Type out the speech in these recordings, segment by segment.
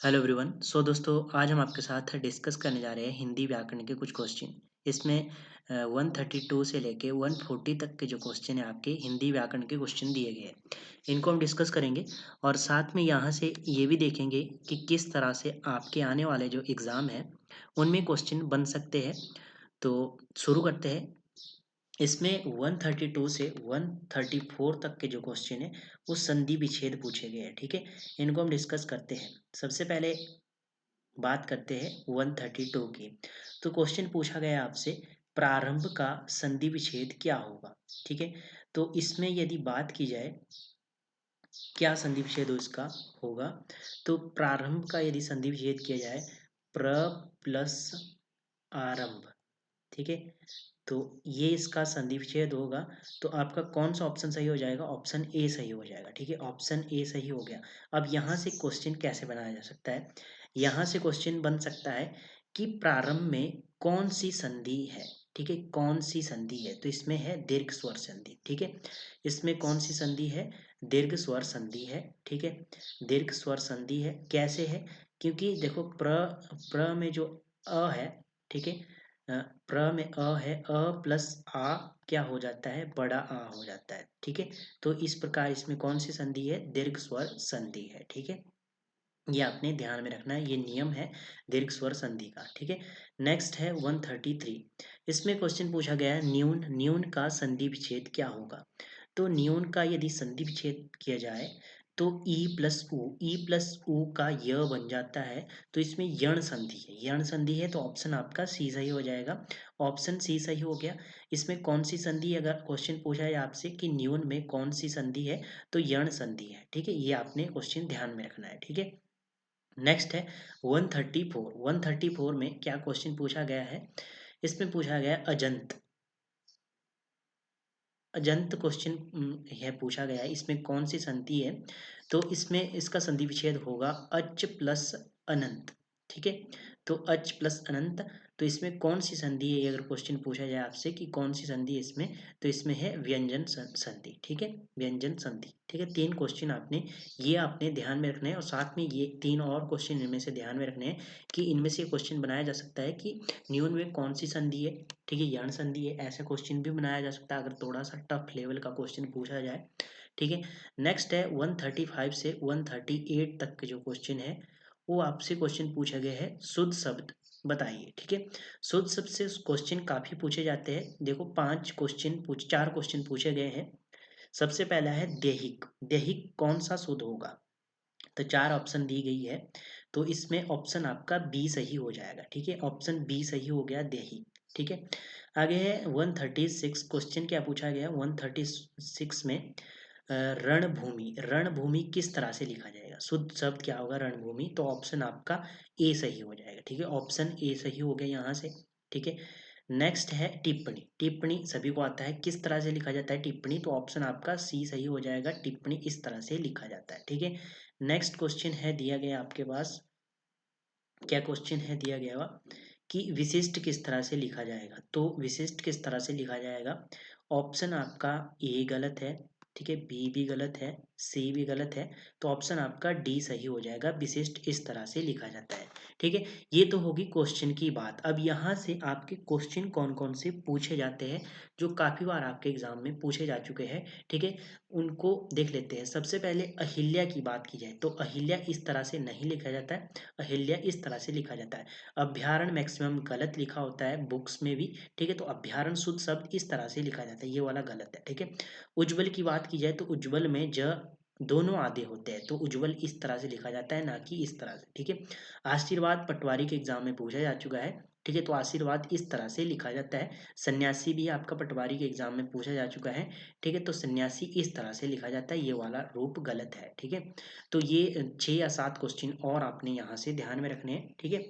Hello everyone. दोस्तों, आज हम आपके साथ डिस्कस करने जा रहे हैं हिंदी व्याकरण के कुछ क्वेश्चन। इसमें 132 से लेके 140 तक के जो क्वेश्चन है आपके हिंदी व्याकरण के क्वेश्चन दिए गए हैं, इनको हम डिस्कस करेंगे। और साथ में यहाँ से ये भी देखेंगे कि किस तरह से आपके आने वाले जो एग्ज़ाम है उनमें क्वेश्चन बन सकते हैं। तो शुरू करते हैं। इसमें 132 से 134 तक के जो क्वेश्चन है वो संधि विच्छेद पूछे गए हैं। ठीक है, इनको हम डिस्कस करते हैं। सबसे पहले बात करते हैं 132 की। तो क्वेश्चन पूछा गया आपसे, प्रारंभ का संधि विच्छेद क्या होगा। ठीक है, तो इसमें यदि बात की जाए क्या संधि विच्छेद इसका होगा, तो प्रारंभ का यदि संधि विच्छेद किया जाए प्र प्लस आरंभ। ठीक है, तो ये इसका संधि विच्छेद होगा। तो आपका कौन सा ऑप्शन सही हो जाएगा? ऑप्शन ए सही हो जाएगा। ठीक है, ऑप्शन ए सही हो गया। अब यहाँ से क्वेश्चन कैसे बनाया जा सकता है? यहाँ से क्वेश्चन बन सकता है कि प्रारंभ में कौन सी संधि है। ठीक है, कौन सी संधि है? तो इसमें है दीर्घ स्वर संधि। ठीक है, इसमें कौन सी संधि है? दीर्घ स्वर संधि है। ठीक है, दीर्घ स्वर संधि है। कैसे है? क्योंकि देखो प्र में जो अ है, ठीक है, प्र में अ है, अ प्लस आ क्या हो जाता है? बड़ा आ हो जाता है। ठीक है, तो इस प्रकार इसमें कौन सी संधि है? दीर्घ स्वर संधि है। ठीक है, ये आपने ध्यान में रखना है, ये नियम है दीर्घ स्वर संधि का। ठीक है, नेक्स्ट है 133। इसमें क्वेश्चन पूछा गया है न्यून न्यून का संधि विच्छेद क्या होगा। तो न्यून का यदि संधि विच्छेद किया जाए तो ई प्लस ऊ का य बन जाता है। तो इसमें यण संधि है, यण संधि है, तो ऑप्शन आपका सी सही हो जाएगा। ऑप्शन सी सही हो गया। इसमें कौन सी संधि, अगर क्वेश्चन पूछा है आपसे कि न्यून में कौन सी संधि है, तो यण संधि है। ठीक है, ये आपने क्वेश्चन ध्यान में रखना है। ठीक है, नेक्स्ट है 134। 134 में क्या क्वेश्चन पूछा गया है? इसमें पूछा गया है अजंत। अजंत क्वेश्चन है पूछा गया है। इसमें कौन सी संधि है? तो इसमें इसका संधि विच्छेद होगा अच प्लस अनंत। ठीक है, तो अच प्लस अनंत। तो इसमें कौन सी संधि है? अगर क्वेश्चन पूछा जाए आपसे कि कौन सी संधि है इसमें, तो इसमें है व्यंजन संधि। ठीक है, व्यंजन संधि। ठीक है, तीन क्वेश्चन आपने ध्यान में रखने हैं। और साथ में ये तीन और क्वेश्चन इनमें से ध्यान में रखने हैं कि इनमें से क्वेश्चन बनाया जा सकता है कि न्यून में कौन सी संधि है। ठीक है, यण संधि है, ऐसे क्वेश्चन भी बनाया जा सकता है अगर थोड़ा सा टफ लेवल का क्वेश्चन पूछा जाए। ठीक है, नेक्स्ट है 135 से 138 तक के जो क्वेश्चन है वो आपसे क्वेश्चन पूछा गया है शुद्ध शब्द बताइए। ठीक है, शुद्ध शब्द से क्वेश्चन काफी पूछे जाते हैं। देखो चार क्वेश्चन पूछे गए हैं। सबसे पहला है देहिक। देहिक कौन सा शुद्ध होगा? तो चार ऑप्शन दी गई है, तो इसमें ऑप्शन आपका बी सही हो जाएगा। ठीक है, ऑप्शन बी सही हो गया, देही। ठीक है, आगे है 136। क्वेश्चन क्या पूछा गया 136 में? रणभूमि। रणभूमि किस तरह से लिखा जाएगा? शुद्ध शब्द क्या होगा? रणभूमि। तो ऑप्शन आपका ए सही हो जाएगा। ठीक है, ऑप्शन ए सही हो गया यहाँ से। ठीक है, नेक्स्ट है टिप्पणी। टिप्पणी सभी को आता है, किस तरह से लिखा जाता है टिप्पणी? तो ऑप्शन आपका सी सही हो जाएगा, टिप्पणी इस तरह से लिखा जाता है। ठीक है, नेक्स्ट क्वेश्चन है दिया गया आपके पास, क्या क्वेश्चन है दिया गया हुआ कि विशिष्ट किस तरह से लिखा जाएगा। तो विशिष्ट किस तरह से लिखा जाएगा? ऑप्शन आपका ए गलत है। ठीक है, बी भी गलत है, सी भी गलत है, तो ऑप्शन आपका डी सही हो जाएगा, विशिष्ट इस तरह से लिखा जाता है। ठीक है, ये तो होगी क्वेश्चन की बात। अब यहाँ से आपके क्वेश्चन कौन कौन से पूछे जाते हैं जो काफी बार आपके एग्जाम में पूछे जा चुके हैं। ठीक है, उनको देख लेते हैं। सबसे पहले अहिल्या की बात की जाए तो अहिल्या इस तरह से नहीं लिखा जाता है, अहिल्या इस तरह से लिखा जाता है। अभ्यारण मैक्सिमम गलत लिखा होता है बुक्स में भी। ठीक है, तो अभ्यारण शुद्ध शब्द इस तरह से लिखा जाता है, ये वाला गलत है। ठीक है, उज्ज्वल की बात की जाए तो उज्ज्वल में ज दोनों आधे होते हैं, तो उज्ज्वल इस तरह से लिखा जाता है, ना कि इस तरह से। ठीक है, आशीर्वाद पटवारी के एग्जाम में पूछा जा चुका है। ठीक है, तो आशीर्वाद इस तरह से लिखा जाता है। सन्यासी भी आपका पटवारी के एग्जाम में पूछा जा चुका है। ठीक है, तो सन्यासी इस तरह से लिखा जाता है, ये वाला रूप गलत है। ठीक है, तो ये 6 या 7 क्वेश्चन और आपने यहाँ से ध्यान में रखने हैं। ठीक है,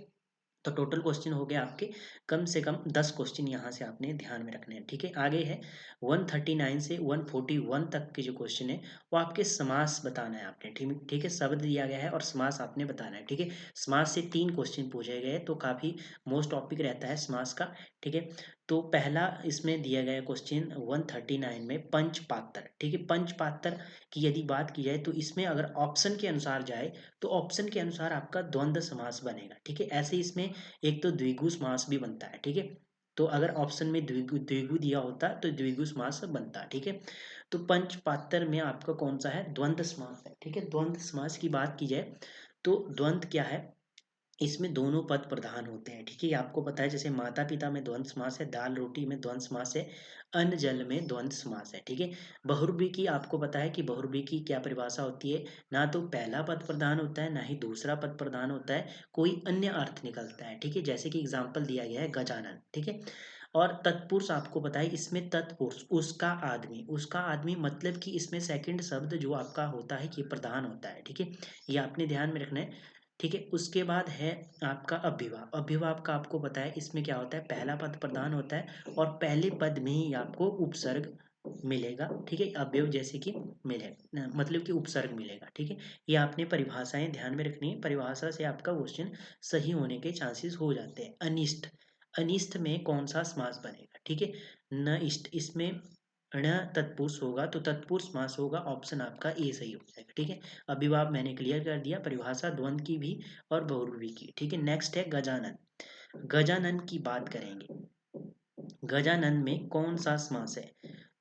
तो टोटल क्वेश्चन हो गया आपके कम से कम 10 क्वेश्चन यहाँ से आपने ध्यान में रखने हैं। ठीक है, आगे है 139 से 141 तक के जो क्वेश्चन है वो आपके समास बताना है आपने। ठीक ठीक है, शब्द दिया गया है और समास आपने बताना है। ठीक है, समास से 3 क्वेश्चन पूछे गए, तो काफ़ी मोस्ट टॉपिक रहता है समास का। ठीक है, तो पहला इसमें दिया गया क्वेश्चन 139 में पंचपात्र। ठीक है, पंचपात्र की यदि बात की जाए तो इसमें अगर ऑप्शन के अनुसार जाए तो ऑप्शन के अनुसार आपका द्वंद्व समास बनेगा। ठीक है, ऐसे इसमें एक तो द्विगु समास भी बनता है। ठीक है, तो अगर ऑप्शन में द्विगु द्विगु दिया होता तो द्विगु समास बनता। ठीक है, तो पंचपात्र में आपका कौन सा है, द्वंद्व समास है। ठीक है, द्वंद्व समास की बात की जाए तो द्वंद्व क्या है, इसमें दोनों पद प्रधान होते हैं। ठीक है, आपको पता है जैसे माता पिता में द्वंद्व समास है, दाल रोटी में द्वंद्व समास है, अन्न जल में द्वंद्व समास है। ठीक है, बहुरूपी की आपको पता है कि बहुरूपी की क्या परिभाषा होती है, ना तो पहला पद प्रधान होता है ना ही दूसरा पद प्रधान होता है, कोई अन्य अर्थ निकलता है। ठीक है, जैसे कि एग्जाम्पल दिया गया है गजानन। ठीक है, और तत्पुरुष आपको पता है इसमें तत्पुरुष उसका आदमी मतलब कि इसमें सेकंड शब्द जो आपका होता है ये प्रधान होता है। ठीक है, ये आपने ध्यान में रखना है। ठीक है, उसके बाद है आपका अभिभाव। अभिभाव का आपको पता है इसमें क्या होता है, पहला पद प्रधान होता है और पहले पद में ही आपको उपसर्ग मिलेगा। ठीक है, अवयव जैसे कि मिलेगा, मतलब कि उपसर्ग मिलेगा। ठीक है, ये आपने परिभाषाएं ध्यान में रखनी है, परिभाषा से आपका क्वेश्चन सही होने के चांसेस हो जाते हैं। अनिष्ट, अनिष्ट में कौन सा समास बनेगा। ठीक है, न इष्ट, इसमें ण तत्पुरुष होगा तो तत्पुरुष समास होगा, ऑप्शन आपका ए सही हो जाएगा। ठीक है, अभिभाव मैंने क्लियर कर दिया, परिभाषा द्वंद्व की भी और बहुरूपी की। ठीक है, नेक्स्ट है गजानन। गजानन की बात करेंगे, गजानन में कौन सा समास है।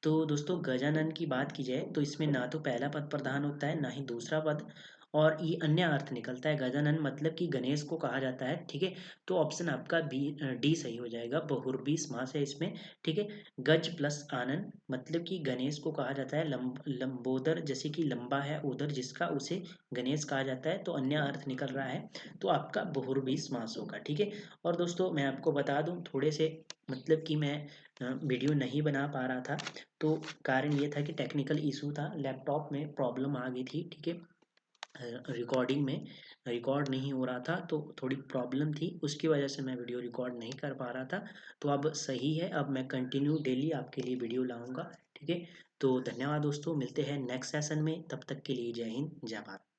तो दोस्तों गजानन की बात की जाए तो इसमें ना तो पहला पद प्रधान होता है ना ही दूसरा पद, और ये अन्य अर्थ निकलता है। गजानन मतलब कि गणेश को कहा जाता है। ठीक है, तो ऑप्शन आपका बी डी सही हो जाएगा, बहुरूपी समास है इसमें। ठीक है, गज प्लस आनन मतलब कि गणेश को कहा जाता है, लंबोदर जैसे कि लंबा है उदर जिसका, उसे गणेश कहा जाता है, तो अन्य अर्थ निकल रहा है, तो आपका बहुरूपी समास होगा। ठीक है, और दोस्तों मैं आपको बता दूं थोड़े से, मतलब कि मैं वीडियो नहीं बना पा रहा था, तो कारण ये था कि टेक्निकल इशू था, लैपटॉप में प्रॉब्लम आ गई थी। ठीक है, रिकॉर्डिंग में रिकॉर्ड नहीं हो रहा था, तो थोड़ी प्रॉब्लम थी, उसकी वजह से मैं वीडियो रिकॉर्ड नहीं कर पा रहा था। तो अब सही है, अब मैं कंटिन्यू डेली आपके लिए वीडियो लाऊंगा। ठीक है, तो धन्यवाद दोस्तों, मिलते हैं नेक्स्ट सेशन में, तब तक के लिए जय हिंद जय भारत।